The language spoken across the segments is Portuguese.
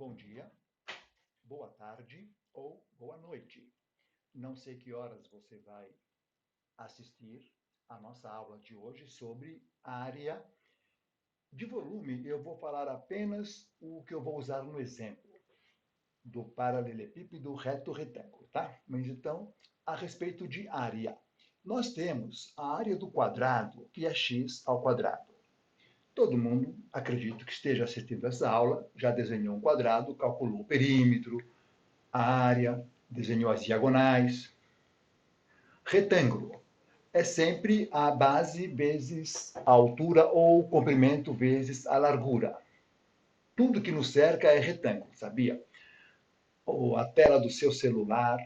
bom dia, boa tarde ou boa noite. Não sei que horas você vai assistir a nossa aula de hoje sobre área de volume. Eu vou falar apenas o que eu vou usar no exemplo do paralelepípedo reto retângulo, tá? Mas então, a respeito de área. Nós temos a área do quadrado, que é x ao quadrado. Todo mundo, acredito que esteja assistindo essa aula, já desenhou um quadrado, calculou o perímetro, a área, desenhou as diagonais. Retângulo é sempre a base vezes a altura ou o comprimento vezes a largura. Tudo que nos cerca é retângulo, sabia? Ou a tela do seu celular,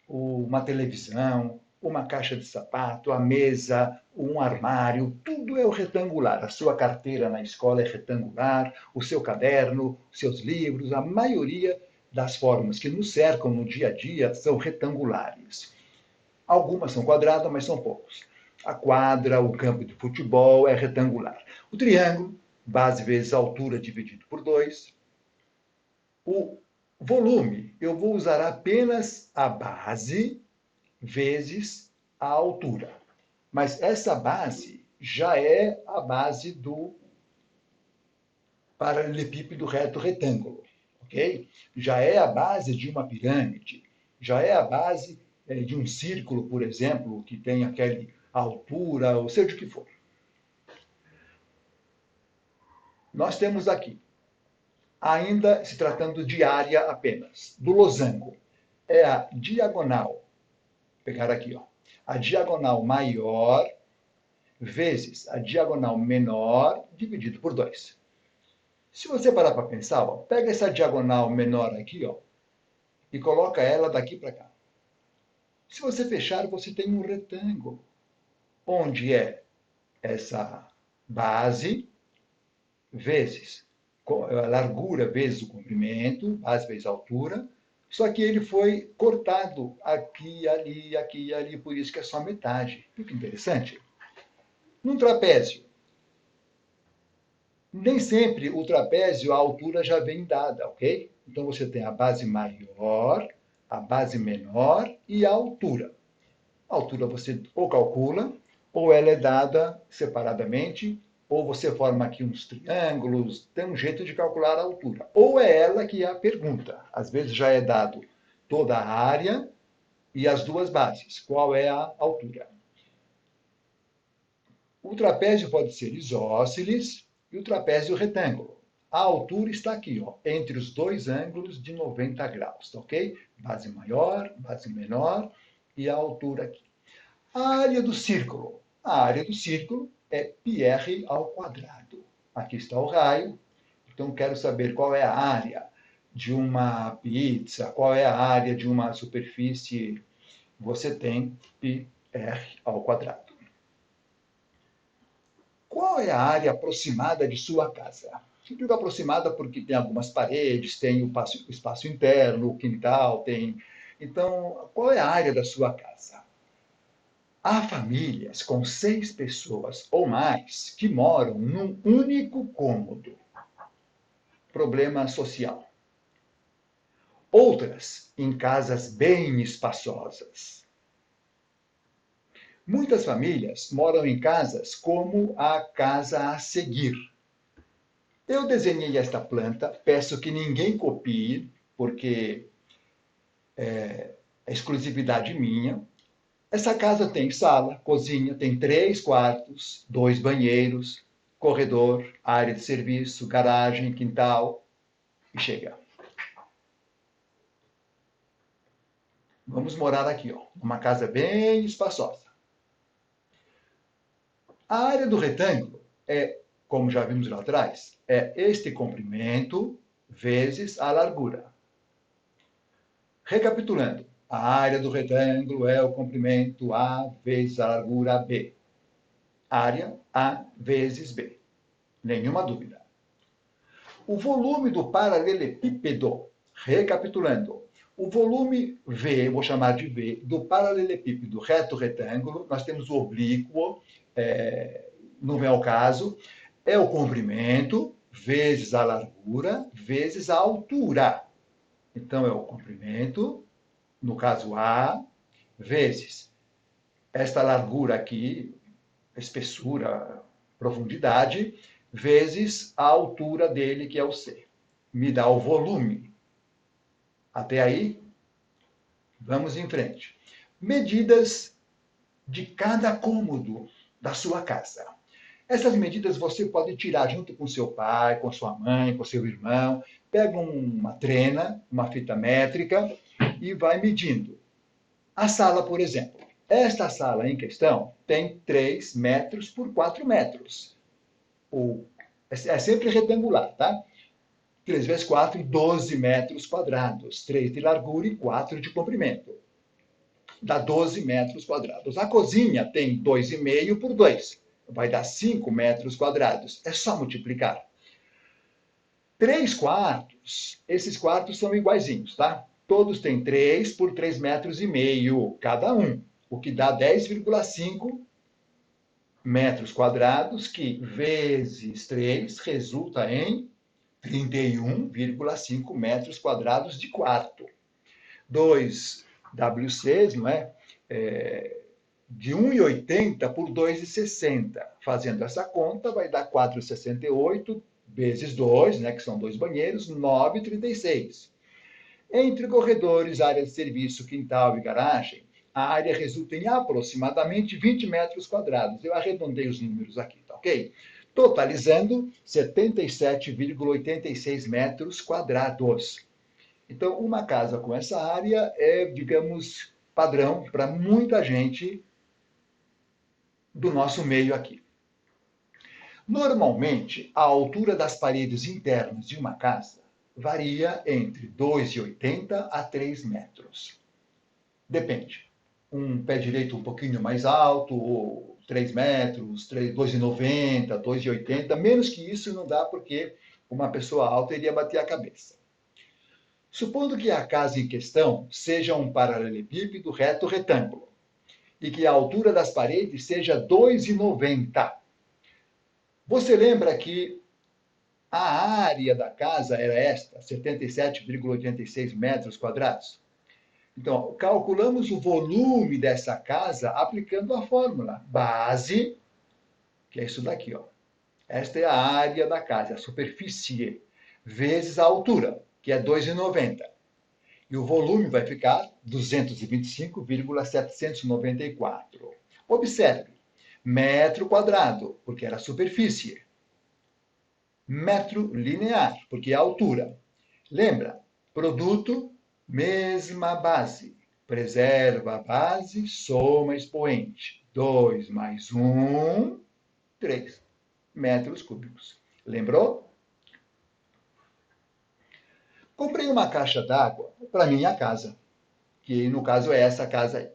uma televisão, uma caixa de sapato, a mesa, um armário, tudo é o retangular. A sua carteira na escola é retangular, o seu caderno, seus livros, a maioria das formas que nos cercam no dia a dia são retangulares. Algumas são quadradas, mas são poucos. A quadra, o campo de futebol é retangular. O triângulo, base vezes altura dividido por 2. O volume, eu vou usar apenas a base vezes a altura. Mas essa base já é a base do paralelepípedo reto retângulo, ok? Já é a base de uma pirâmide, já é a base de um círculo, por exemplo, que tem aquela altura, ou seja o que for. Nós temos aqui, ainda se tratando de área apenas, do losango. É a diagonal, vou pegar aqui, ó, a diagonal maior vezes a diagonal menor dividido por 2. Se você parar para pensar, ó, pega essa diagonal menor aqui, ó, e coloca ela daqui para cá. Se você fechar, você tem um retângulo, onde é essa base vezes a largura vezes o comprimento, base vezes a altura, só que ele foi cortado aqui, ali, por isso que é só metade. Fica interessante? Num trapézio, nem sempre o trapézio, a altura já vem dada, ok? Então você tem a base maior, a base menor e a altura. A altura você ou calcula, ou ela é dada separadamente, ou você forma aqui uns triângulos, tem um jeito de calcular a altura. Ou é ela que é a pergunta. Às vezes já é dado toda a área e as duas bases. Qual é a altura? O trapézio pode ser isósceles e o trapézio retângulo. A altura está aqui, ó, entre os dois ângulos de 90 graus, tá ok? Base maior, base menor e a altura aqui. A área do círculo. A área do círculo é πr ao quadrado. Aqui está o raio, então quero saber qual é a área de uma pizza, qual é a área de uma superfície. Você tem πr ao quadrado. Qual é a área aproximada de sua casa? Eu digo aproximada porque tem algumas paredes, tem o espaço interno, o quintal, tem. Então, qual é a área da sua casa? Há famílias com 6 pessoas ou mais que moram num único cômodo. Problema social. Outras em casas bem espaçosas. Muitas famílias moram em casas como a casa a seguir. Eu desenhei esta planta, peço que ninguém copie, porque é exclusividade minha. Essa casa tem sala, cozinha, tem 3 quartos, 2 banheiros, corredor, área de serviço, garagem, quintal e chega. Vamos morar aqui, ó, uma casa bem espaçosa. A área do retângulo é, como já vimos lá atrás, é este comprimento vezes a largura. Recapitulando, a área do retângulo é o comprimento A vezes a largura B. Área A vezes B. Nenhuma dúvida. O volume do paralelepípedo, recapitulando, o volume V, vou chamar de V, do paralelepípedo reto retângulo, nós temos o oblíquo, não vem ao caso, é o comprimento vezes a largura, vezes a altura. Então, é o comprimento, no caso A, vezes esta largura aqui, espessura, profundidade, vezes a altura dele, que é o C. Me dá o volume. Até aí, vamos em frente. Medidas de cada cômodo da sua casa. Essas medidas você pode tirar junto com seu pai, com sua mãe, com seu irmão. Pega uma trena, uma fita métrica e vai medindo. A sala, por exemplo. Esta sala em questão tem 3 metros por 4 metros. É sempre retangular, tá? 3 vezes 4, 12 metros quadrados. 3 de largura e 4 de comprimento. Dá 12 metros quadrados. A cozinha tem 2,5 por 2. Vai dar 5 metros quadrados. É só multiplicar. 3 quartos, esses quartos são iguaizinhos, tá? Todos têm 3 por 3,5 metros cada um, o que dá 10,5 metros quadrados, que vezes 3 resulta em 31,5 metros quadrados de quarto. 2 WCs, não é? De 1,80 por 2,60. Fazendo essa conta, vai dar 4,68 vezes 2, né, que são 2 banheiros, 9,36. Entre corredores, área de serviço, quintal e garagem, a área resulta em aproximadamente 20 metros quadrados. Eu arredondei os números aqui, tá ok? Totalizando 77,86 metros quadrados. Então, uma casa com essa área é, digamos, padrão para muita gente do nosso meio aqui. Normalmente, a altura das paredes internas de uma casa varia entre 2,80 a 3 metros. Depende. Um pé direito um pouquinho mais alto, ou 3 metros, 2,90, 2,80. Menos que isso não dá, porque uma pessoa alta iria bater a cabeça. Supondo que a casa em questão seja um paralelepípedo reto retângulo e que a altura das paredes seja 2,90. Você lembra que a área da casa era esta, 77,86 metros quadrados? Então, calculamos o volume dessa casa aplicando a fórmula base, que é isso daqui, ó. Esta é a área da casa, a superfície, vezes a altura, que é 2,90. E o volume vai ficar 225,794. Observe, metro quadrado, porque era superfície. Metro linear, porque é a altura. Lembra? Produto, mesma base. Preserva a base, soma expoente. 2 mais 1, 3 metros cúbicos. Lembrou? Comprei uma caixa d'água para minha casa, que no caso é essa casa aí.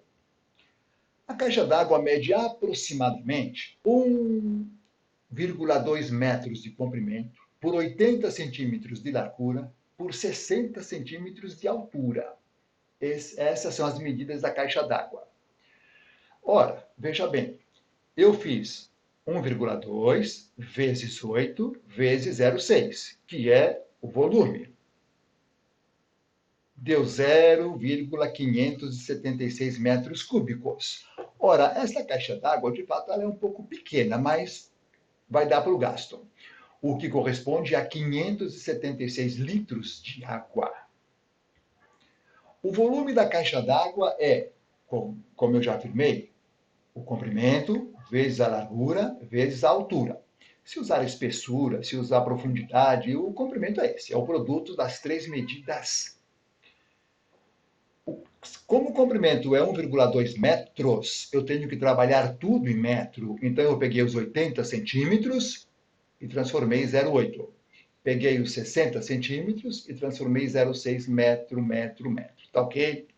A caixa d'água mede aproximadamente 1,2 metros de comprimento, por 80 centímetros de largura, por 60 centímetros de altura. Essas são as medidas da caixa d'água. Ora, veja bem, eu fiz 1,2 vezes 8 vezes 0,6, que é o volume. Deu 0,576 metros cúbicos. Ora, essa caixa d'água, de fato, ela é um pouco pequena, mas vai dar para o gasto, o que corresponde a 576 litros de água. O volume da caixa d'água é, como eu já afirmei, o comprimento vezes a largura vezes a altura. Se usar espessura, se usar profundidade, o comprimento é esse, é o produto das 3 medidas. Como o comprimento é 1,2 metros, eu tenho que trabalhar tudo em metro. Então, eu peguei os 80 centímetros e transformei em 0,8. Peguei os 60 centímetros e transformei em 0,6 metro. Tá ok?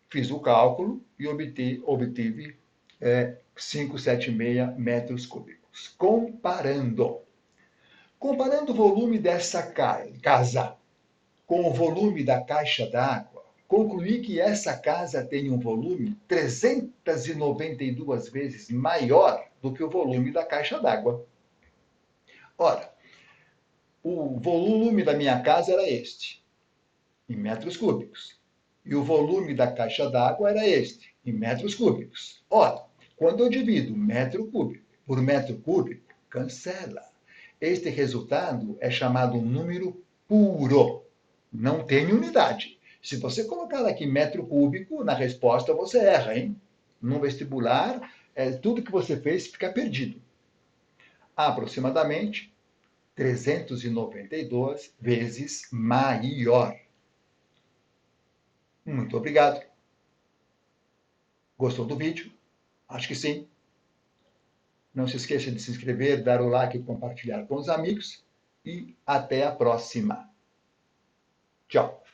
Fiz o cálculo e obtive 576 metros cúbicos. Comparando o volume dessa casa com o volume da caixa d'água, concluí que essa casa tem um volume 392 vezes maior do que o volume da caixa d'água. Ora, o volume da minha casa era este, em metros cúbicos. E o volume da caixa d'água era este, em metros cúbicos. Ora, quando eu divido metro cúbico por metro cúbico, cancela. Este resultado é chamado um número puro. Não tem unidade. Se você colocar aqui metro cúbico, na resposta você erra, hein? No vestibular, tudo que você fez fica perdido. Aproximadamente 392 vezes maior. Muito obrigado. Gostou do vídeo? Acho que sim. Não se esqueça de se inscrever, dar o like e compartilhar com os amigos. E até a próxima. Tchau.